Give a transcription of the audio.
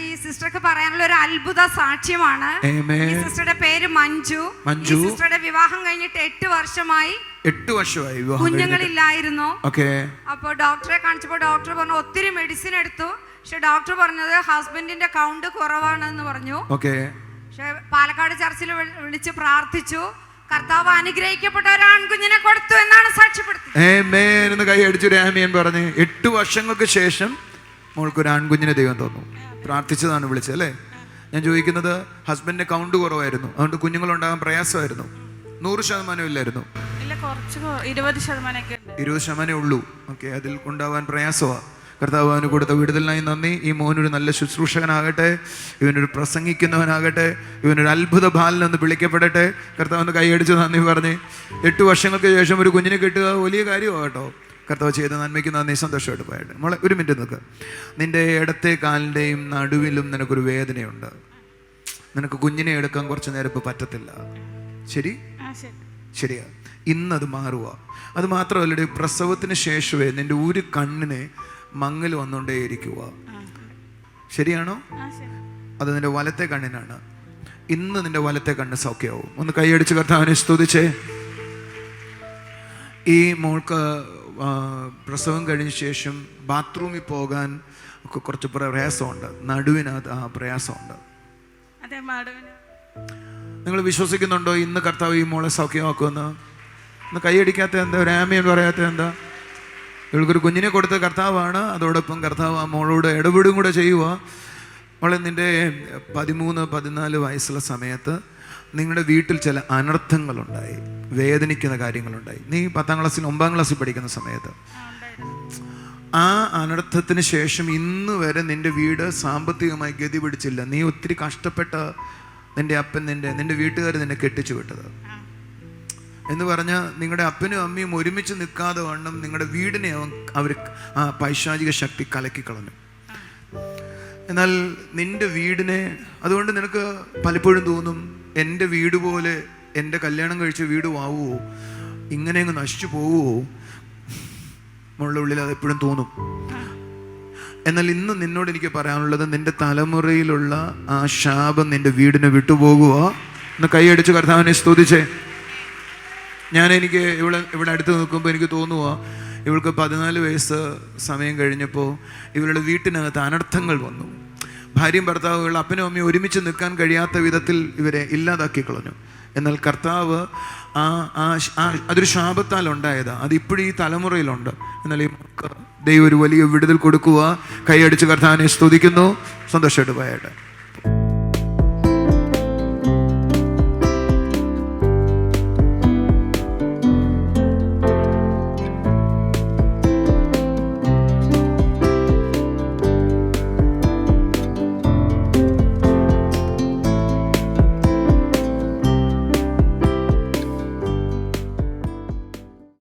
ഈ സിസ്റ്റർക്ക് പറയാനുള്ള ഒരു അത്ഭുത സാക്ഷ്യമാണ്. ഈ സിസ്റ്ററുടെ പേര് മഞ്ജു. ഈ സിസ്റ്ററുടെ വിവാഹം കഴിഞ്ഞിട്ട് 8 വർഷമായി. കുഞ്ഞുങ്ങളില്ലായിരുന്നു. അപ്പൊ ഡോക്ടറെ കാണിച്ചപ്പോ ഡോക്ടർ പറഞ്ഞു ഒത്തിരി മെഡിസിൻ എടുത്തു. പക്ഷെ ഡോക്ടർ പറഞ്ഞത് ഹസ്ബൻഡിന്റെ കൗണ്ട് കുറവാണെന്ന് പറഞ്ഞു. പക്ഷെ പാലക്കാട് ചർച്ചിൽ വിളിച്ച് പ്രാർത്ഥിച്ചു. കർത്താവ് അനുഗ്രഹിക്കപ്പെട്ട ഒരു ആൺകുഞ്ഞിനെ കൊടുത്തു എന്നാണ് സാക്ഷ്യപ്പെടുത്തുന്നത്. കൈ അടിച്ചൊരു ആമേൻ പറഞ്ഞ് 8 വർഷങ്ങൾക്ക് ശേഷം മോൾക്ക് ഒരു ആൺകുഞ്ഞിനെ ദൈവം തന്നു. പ്രാർത്ഥിച്ചതാണ് വിളിച്ചത് അല്ലേ? ഞാൻ ചോദിക്കുന്നത്, ഹസ്ബൻഡിന്റെ കൗണ്ട് കുറവായിരുന്നു, അതുകൊണ്ട് കുഞ്ഞുങ്ങളുണ്ടാകാൻ പ്രയാസമായിരുന്നു. 100% ഇല്ലായിരുന്നു, 20% ഉള്ളൂ. അതിൽ കൊണ്ടാവാൻ പ്രയാസമാണ്. കർത്താവ് അവന് കൊടുത്ത വിടുതലിനായി നന്ദി. ഈ മോനൊരു നല്ല ശുശ്രൂഷകനാകട്ടെ, ഇവനൊരു പ്രസംഗിക്കുന്നവനാകട്ടെ, ഇവനൊരു അത്ഭുത ബാലനെന്ന് വിളിക്കപ്പെടട്ടെ. കർത്താവിന് കൈയടിച്ച് നന്ദി പറഞ്ഞ് 8 വർഷങ്ങൾക്ക് ശേഷം ഒരു കുഞ്ഞിനെ കിട്ടുക വലിയ കാര്യമാണ് കേട്ടോ. കർത്താവ് ചെയ്ത നന്മയ്ക്ക് നന്ദി. സന്തോഷമായിട്ട് പോയിട്ട് മോളെ ഒരു മിനിറ്റ് നിൽക്കുക. നിന്റെ ഇടത്തെ കാലിൻ്റെയും നടുവിലും നിനക്കൊരു വേദനയുണ്ട്. നിനക്ക് കുഞ്ഞിനെ എടുക്കാൻ കുറച്ച് നേരം ഇപ്പോൾ പറ്റത്തില്ല. ശരിയാ, ഇന്നത് മാറുക. അത് മാത്രമല്ല, പ്രസവത്തിന് ശേഷമേ നിന്റെ ഒരു കണ്ണിന് മങ്ങൽ വന്നുകൊണ്ടേയിരിക്കുക. ശരിയാണോ? അത് നിന്റെ വലത്തെ കണ്ണിനാണ്. ഇന്ന് നിന്റെ വലത്തെ കണ്ണ് സൗഖ്യമാവും. ഒന്ന് കൈയടിച്ച് കർത്താവിനെ സ്തുതിച്ചേ. ഈ മോൾക്ക് പ്രസവം കഴിഞ്ഞ ശേഷം ബാത്റൂമിൽ പോകാൻ ഒക്കെ കുറച്ച് പ്രയാസമുണ്ട്. നടുവിനകത്ത് പ്രയാസമുണ്ട്. നിങ്ങൾ വിശ്വസിക്കുന്നുണ്ടോ ഇന്ന് കർത്താവ് ഈ മോളെ സൗഖ്യമാക്കുമെന്ന്? ഒന്ന് കൈയടിക്കാത്ത എന്താ? ഒരു ആമേൻ പറയാത്ത എന്താ? ഇവൾക്കൊരു കുഞ്ഞിനെ കൊടുത്ത കർത്താവാണ്. അതോടൊപ്പം കർത്താവ് ആ മോളോട് ഇടപെടും കൂടെ ചെയ്യുക. മോളെ, നിൻ്റെ 13-14 വയസ്സുള്ള സമയത്ത് നിങ്ങളുടെ വീട്ടിൽ ചില അനർത്ഥങ്ങളുണ്ടായി, വേദനിക്കുന്ന കാര്യങ്ങളുണ്ടായി. നീ 10ാം ക്ലാസ്സിൽ 9ാം ക്ലാസ്സിൽ പഠിക്കുന്ന സമയത്ത് ആ അനർത്ഥത്തിന് ശേഷം ഇന്ന് വരെ നിൻ്റെ വീട് സാമ്പത്തികമായി ഗതി പിടിച്ചില്ല. നീ ഒത്തിരി കഷ്ടപ്പെട്ട നിൻ്റെ അപ്പൻ നിൻ്റെ വീട്ടുകാർ നിന്നെ കെട്ടിച്ചു വിട്ടത് എന്ന് പറഞ്ഞാൽ നിങ്ങളുടെ അപ്പനും അമ്മയും ഒരുമിച്ച് നിൽക്കാതെ വണ്ണം നിങ്ങളുടെ വീടിനെ അവർ ആ പൈശാചിക ശക്തി കലക്കിക്കളഞ്ഞു. എന്നാൽ നിൻ്റെ വീടിനെ, അതുകൊണ്ട് നിനക്ക് പലപ്പോഴും തോന്നും എൻ്റെ വീട് പോലെ എൻ്റെ കല്യാണം കഴിച്ച വീട് ആവുമോ, ഇങ്ങനെ അങ്ങ് നശിച്ചു പോവുമോ നമ്മളുടെ ഉള്ളിൽ അതെപ്പോഴും തോന്നും. എന്നാൽ ഇന്ന് നിന്നോട് എനിക്ക് പറയാനുള്ളത്, നിൻ്റെ തലമുറയിലുള്ള ആ ശാപം നിൻ്റെ വീടിനെ വിട്ടുപോകുക. ഒന്ന് കൈയടിച്ച് കർത്താവിനെ സ്തുതിച്ചേ. എനിക്ക് ഇവിടെ അടുത്ത് നിൽക്കുമ്പോൾ എനിക്ക് തോന്നുക, ഇവൾക്ക് 14 വയസ്സ് സമയം കഴിഞ്ഞപ്പോൾ ഇവരുടെ വീട്ടിനകത്ത് അനർത്ഥങ്ങൾ വന്നു. ഭാര്യയും ഭർത്താവുകൾ അപ്പനും അമ്മയും ഒരുമിച്ച് നിൽക്കാൻ കഴിയാത്ത വിധത്തിൽ ഇവരെ ഇല്ലാതാക്കി കളഞ്ഞു. എന്നാൽ കർത്താവ് അതൊരു ശാപത്താൽ ഉണ്ടായതാണ്. അതിപ്പോഴും ഈ തലമുറയിലുണ്ട്. എന്നാൽ ഈ ദൈവം ഒരു വലിയ വിടുതൽ കൊടുക്കുക. കൈയടിച്ച് കർത്താവിനെ സ്തുതിക്കുന്നു. സന്തോഷമായിട്ട് പോയാട്ടെ.